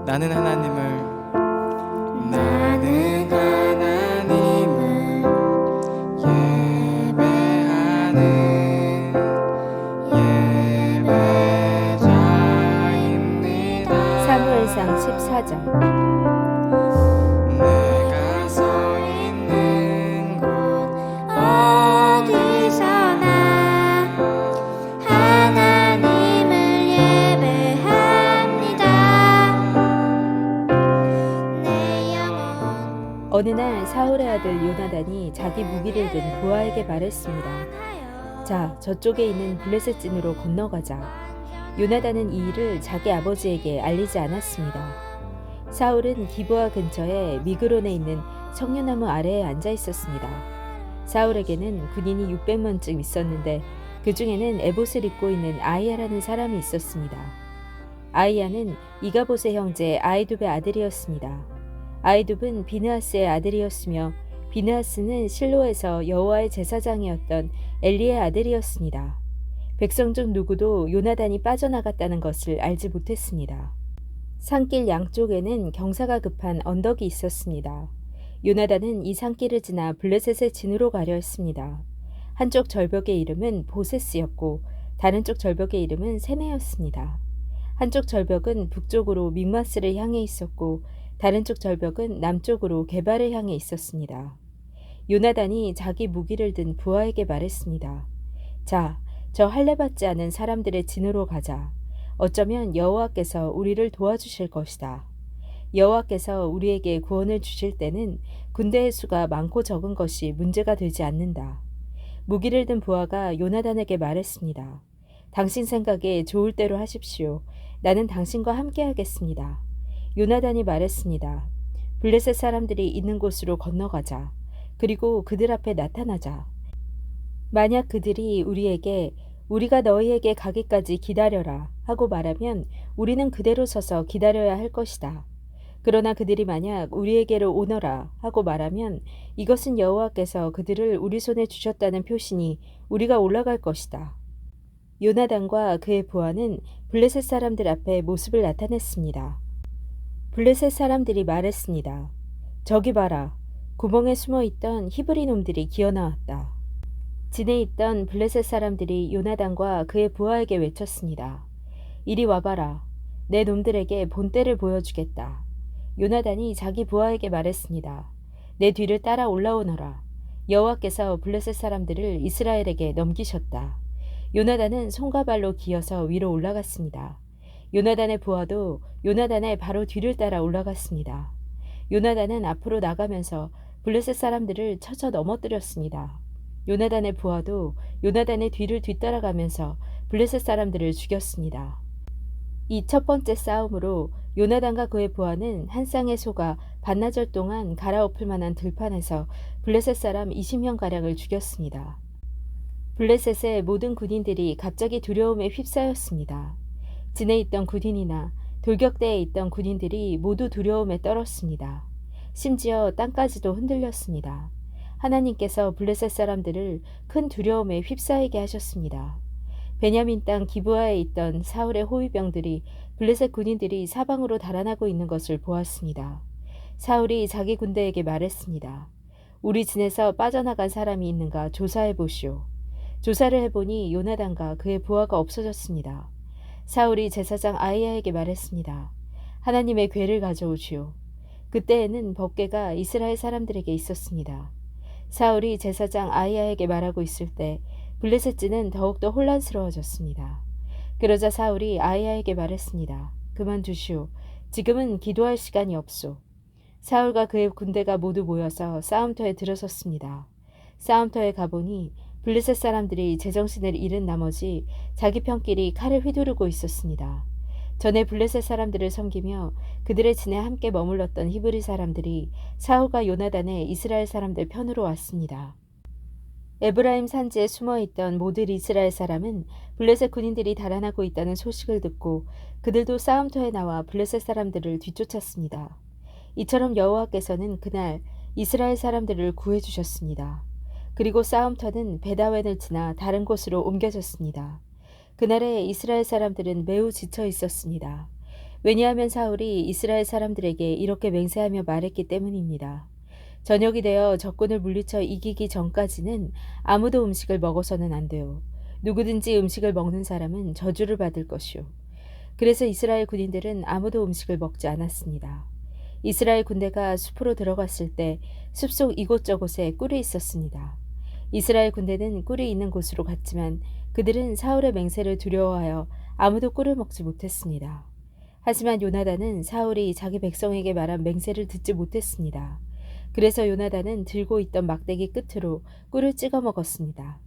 나는 하나님을 예배하는 예배자입니다. 사무엘상 14장. 내가 서 있는 곳 어디서나 하나님을 예배합니다. 내 영혼. 어느 날 사울의 아들 요나단이 자기 무기를 든 부하에게 말했습니다. 자, 저쪽에 있는 블레셋 진으로 건너가자. 요나단은 이 일을 자기 아버지에게 알리지 않았습니다. 사울은 기브아 근처에 미그론에 있는 석류나무 아래에 앉아 있었습니다. 사울에게는 군인이 600명쯤 있었는데 그 중에는 에봇을 입고 있는 아이야라는 사람이 있었습니다. 아이야는 이가봇의 형제 아이둡의 아들이었습니다. 아이둡은 비느하스의 아들이었으며 비느하스는 실로에서 여호와의 제사장이었던 엘리의 아들이었습니다. 백성 중 누구도 요나단이 빠져나갔다는 것을 알지 못했습니다. 산길 양쪽에는 경사가 급한 언덕이 있었습니다. 요나단은 이 산길을 지나 블레셋의 진으로 가려 했습니다. 한쪽 절벽의 이름은 보세스였고 다른 쪽 절벽의 이름은 세메였습니다. 한쪽 절벽은 북쪽으로 믹마스를 향해 있었고 다른 쪽 절벽은 남쪽으로 게발을 향해 있었습니다. 요나단이 자기 무기를 든 부하에게 말했습니다. 자, 저 할례받지 않은 사람들의 진으로 가자. 어쩌면 여호와께서 우리를 도와주실 것이다. 여호와께서 우리에게 구원을 주실 때는 군대의 수가 많고 적은 것이 문제가 되지 않는다. 무기를 든 부하가 요나단에게 말했습니다. 당신 생각에 좋을 대로 하십시오. 나는 당신과 함께 하겠습니다. 요나단이 말했습니다. 블레셋 사람들이 있는 곳으로 건너가자. 그리고 그들 앞에 나타나자. 만약 그들이 우리에게 우리가 너희에게 가기까지 기다려라 하고 말하면 우리는 그대로 서서 기다려야 할 것이다. 그러나 그들이 만약 우리에게로 오너라 하고 말하면 이것은 여호와께서 그들을 우리 손에 주셨다는 표시니 우리가 올라갈 것이다. 요나단과 그의 부하는 블레셋 사람들 앞에 모습을 나타냈습니다. 블레셋 사람들이 말했습니다. 저기 봐라. 구멍에 숨어있던 히브리 놈들이 기어나왔다. 진에 있던 블레셋 사람들이 요나단과 그의 부하에게 외쳤습니다. 이리 와봐라. 내 놈들에게 본때를 보여주겠다. 요나단이 자기 부하에게 말했습니다. 내 뒤를 따라 올라오너라. 여호와께서 블레셋 사람들을 이스라엘에게 넘기셨다. 요나단은 손과 발로 기어서 위로 올라갔습니다. 요나단의 부하도 요나단의 바로 뒤를 따라 올라갔습니다. 요나단은 앞으로 나가면서 블레셋 사람들을 쳐쳐 넘어뜨렸습니다. 요나단의 부하도 요나단의 뒤를 뒤따라가면서 블레셋 사람들을 죽였습니다. 이 첫 번째 싸움으로 요나단과 그의 부하는 한 쌍의 소가 반나절 동안 갈아엎을 만한 들판에서 블레셋 사람 20명가량을 죽였습니다. 블레셋의 모든 군인들이 갑자기 두려움에 휩싸였습니다. 진에 있던 군인이나 돌격대에 있던 군인들이 모두 두려움에 떨었습니다. 심지어 땅까지도 흔들렸습니다. 하나님께서 블레셋 사람들을 큰 두려움에 휩싸이게 하셨습니다. 베냐민 땅 기브아에 있던 사울의 호위병들이 블레셋 군인들이 사방으로 달아나고 있는 것을 보았습니다. 사울이 자기 군대에게 말했습니다. 우리 진에서 빠져나간 사람이 있는가 조사해 보시오. 조사를 해보니 요나단과 그의 부하가 없어졌습니다. 사울이 제사장 아이야에게 말했습니다. 하나님의 궤를 가져오시오. 그때에는 법궤가 이스라엘 사람들에게 있었습니다. 사울이 제사장 아이야에게 말하고 있을 때 블레셋진은 더욱더 혼란스러워졌습니다. 그러자 사울이 아이야에게 말했습니다. 그만두시오. 지금은 기도할 시간이 없소. 사울과 그의 군대가 모두 모여서 싸움터에 들어섰습니다. 싸움터에 가보니 블레셋 사람들이 제정신을 잃은 나머지 자기 편끼리 칼을 휘두르고 있었습니다. 전에 블레셋 사람들을 섬기며 그들의 진에 함께 머물렀던 히브리 사람들이 사울과 요나단의 이스라엘 사람들 편으로 왔습니다. 에브라임 산지에 숨어있던 모든 이스라엘 사람은 블레셋 군인들이 달아나고 있다는 소식을 듣고 그들도 싸움터에 나와 블레셋 사람들을 뒤쫓았습니다. 이처럼 여호와께서는 그날 이스라엘 사람들을 구해주셨습니다. 그리고 싸움터는 베다웬을 지나 다른 곳으로 옮겨졌습니다. 그날에 이스라엘 사람들은 매우 지쳐 있었습니다. 왜냐하면 사울이 이스라엘 사람들에게 이렇게 맹세하며 말했기 때문입니다. 저녁이 되어 적군을 물리쳐 이기기 전까지는 아무도 음식을 먹어서는 안 돼요. 누구든지 음식을 먹는 사람은 저주를 받을 것이요. 그래서 이스라엘 군인들은 아무도 음식을 먹지 않았습니다. 이스라엘 군대가 숲으로 들어갔을 때 숲속 이곳저곳에 꿀이 있었습니다. 이스라엘 군대는 꿀이 있는 곳으로 갔지만 그들은 사울의 맹세를 두려워하여 아무도 꿀을 먹지 못했습니다. 하지만 요나단은 사울이 자기 백성에게 말한 맹세를 듣지 못했습니다. 그래서 요나단은 들고 있던 막대기 끝으로 꿀을 찍어 먹었습니다.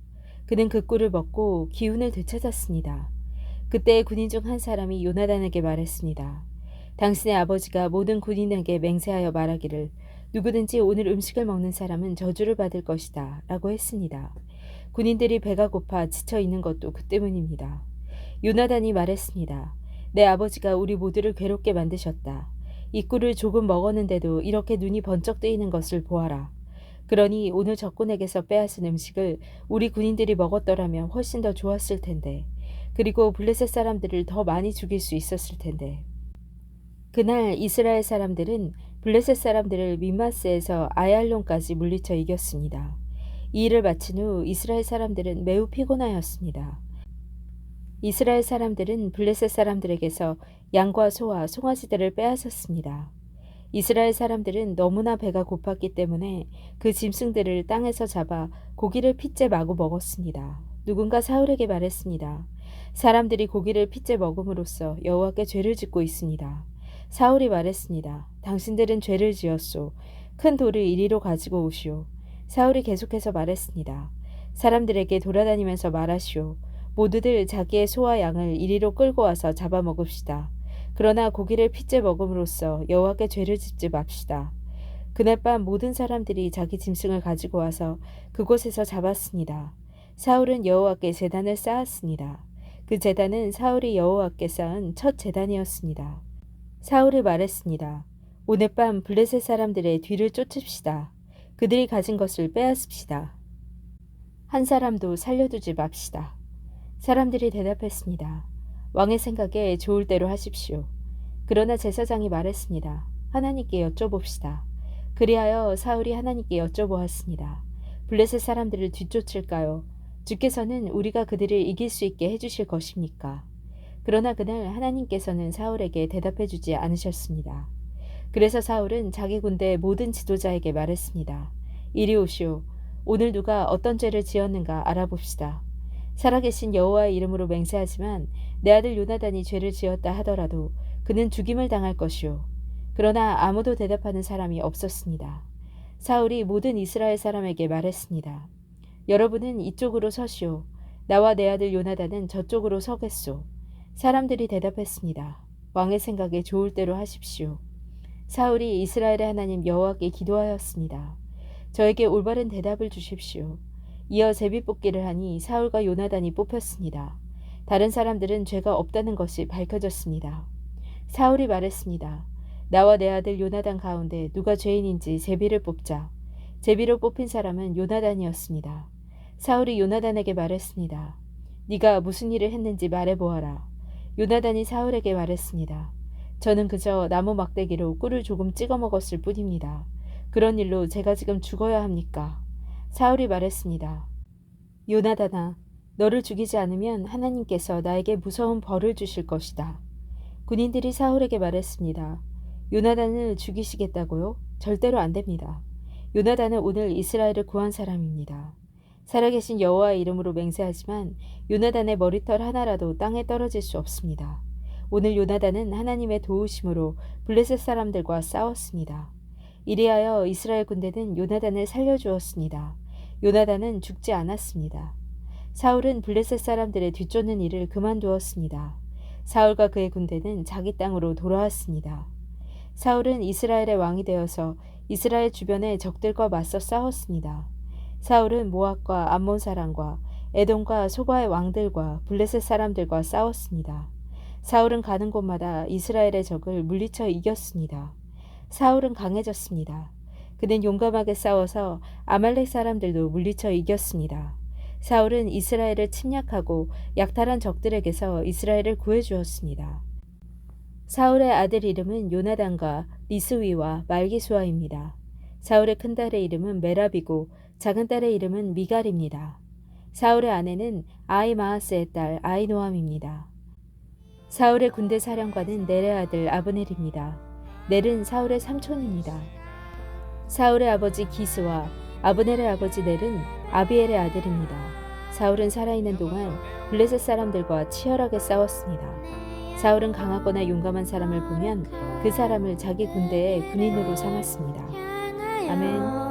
그는 그 꿀을 먹고 기운을 되찾았습니다. 그때 군인 중 한 사람이 요나단에게 말했습니다. 당신의 아버지가 모든 군인에게 맹세하여 말하기를 누구든지 오늘 음식을 먹는 사람은 저주를 받을 것이다 라고 했습니다. 군인들이 배가 고파 지쳐 있는 것도 그 때문입니다. 요나단이 말했습니다. 내 아버지가 우리 모두를 괴롭게 만드셨다. 이 꿀을 조금 먹었는데도 이렇게 눈이 번쩍 뜨이는 것을 보아라. 그러니 오늘 적군에게서 빼앗은 음식을 우리 군인들이 먹었더라면 훨씬 더 좋았을 텐데. 그리고 블레셋 사람들을 더 많이 죽일 수 있었을 텐데. 그날 이스라엘 사람들은 블레셋 사람들을 밋마스에서 아얄론까지 물리쳐 이겼습니다. 이 일을 마친 후 이스라엘 사람들은 매우 피곤하였습니다. 이스라엘 사람들은 블레셋 사람들에게서 양과 소와 송아지들을 빼앗았습니다. 이스라엘 사람들은 너무나 배가 고팠기 때문에 그 짐승들을 땅에서 잡아 고기를 핏째 마구 먹었습니다. 누군가 사울에게 말했습니다. 사람들이 고기를 핏째 먹음으로써 여호와께 죄를 짓고 있습니다. 사울이 말했습니다. 당신들은 죄를 지었소. 큰 돌을 이리로 가지고 오시오. 사울이 계속해서 말했습니다. 사람들에게 돌아다니면서 말하시오. 모두들 자기의 소와 양을 이리로 끌고 와서 잡아먹읍시다. 그러나 고기를 핏째 먹음으로써 여호와께 죄를 짓지 맙시다. 그날 밤 모든 사람들이 자기 짐승을 가지고 와서 그곳에서 잡았습니다. 사울은 여호와께 제단을 쌓았습니다. 그 제단은 사울이 여호와께 쌓은 첫 제단이었습니다. 사울이 말했습니다. 오늘 밤 블레셋 사람들의 뒤를 쫓읍시다. 그들이 가진 것을 빼앗읍시다. 한 사람도 살려두지 맙시다. 사람들이 대답했습니다. 왕의 생각에 좋을 대로 하십시오. 그러나 제사장이 말했습니다. 하나님께 여쭤봅시다. 그리하여 사울이 하나님께 여쭤보았습니다. 블레셋 사람들을 뒤쫓을까요? 주께서는 우리가 그들을 이길 수 있게 해주실 것입니까? 그러나 그날 하나님께서는 사울에게 대답해 주지 않으셨습니다. 그래서 사울은 자기 군대의 모든 지도자에게 말했습니다. 이리 오시오. 오늘 누가 어떤 죄를 지었는가 알아봅시다. 살아계신 여호와의 이름으로 맹세하지만 내 아들 요나단이 죄를 지었다 하더라도 그는 죽임을 당할 것이오. 그러나 아무도 대답하는 사람이 없었습니다. 사울이 모든 이스라엘 사람에게 말했습니다. 여러분은 이쪽으로 서시오. 나와 내 아들 요나단은 저쪽으로 서겠소. 사람들이 대답했습니다. 왕의 생각에 좋을 대로 하십시오. 사울이 이스라엘의 하나님 여호와께 기도하였습니다. 저에게 올바른 대답을 주십시오. 이어 제비뽑기를 하니 사울과 요나단이 뽑혔습니다. 다른 사람들은 죄가 없다는 것이 밝혀졌습니다. 사울이 말했습니다. 나와 내 아들 요나단 가운데 누가 죄인인지 제비를 뽑자. 제비로 뽑힌 사람은 요나단이었습니다. 사울이 요나단에게 말했습니다. 네가 무슨 일을 했는지 말해보아라. 요나단이 사울에게 말했습니다. 저는 그저 나무 막대기로 꿀을 조금 찍어 먹었을 뿐입니다. 그런 일로 제가 지금 죽어야 합니까? 사울이 말했습니다. 요나단아, 너를 죽이지 않으면 하나님께서 나에게 무서운 벌을 주실 것이다. 군인들이 사울에게 말했습니다. 요나단을 죽이시겠다고요? 절대로 안 됩니다. 요나단은 오늘 이스라엘을 구한 사람입니다. 살아계신 여호와의 이름으로 맹세하지만 요나단의 머리털 하나라도 땅에 떨어질 수 없습니다. 오늘 요나단은 하나님의 도우심으로 블레셋 사람들과 싸웠습니다. 이리하여 이스라엘 군대는 요나단을 살려주었습니다. 요나단은 죽지 않았습니다. 사울은 블레셋 사람들의 뒤쫓는 일을 그만두었습니다. 사울과 그의 군대는 자기 땅으로 돌아왔습니다. 사울은 이스라엘의 왕이 되어서 이스라엘 주변의 적들과 맞서 싸웠습니다. 사울은 모압과 암몬 사람과 에돔과 소바의 왕들과 블레셋 사람들과 싸웠습니다. 사울은 가는 곳마다 이스라엘의 적을 물리쳐 이겼습니다. 사울은 강해졌습니다. 그는 용감하게 싸워서 아말렉 사람들도 물리쳐 이겼습니다. 사울은 이스라엘을 침략하고 약탈한 적들에게서 이스라엘을 구해주었습니다. 사울의 아들 이름은 요나단과 리스위와 말기수아입니다. 사울의 큰 딸의 이름은 메랍이고 작은 딸의 이름은 미갈입니다. 사울의 아내는 아히마아스의 딸 아히노암입니다. 사울의 군대 사령관은 넬의 아들 아브넬입니다. 넬은 사울의 삼촌입니다. 사울의 아버지 기스와 아브넬의 아버지 넬은 아비엘의 아들입니다. 사울은 살아있는 동안 블레셋 사람들과 치열하게 싸웠습니다. 사울은 강하거나 용감한 사람을 보면 그 사람을 자기 군대의 군인으로 삼았습니다. 아멘.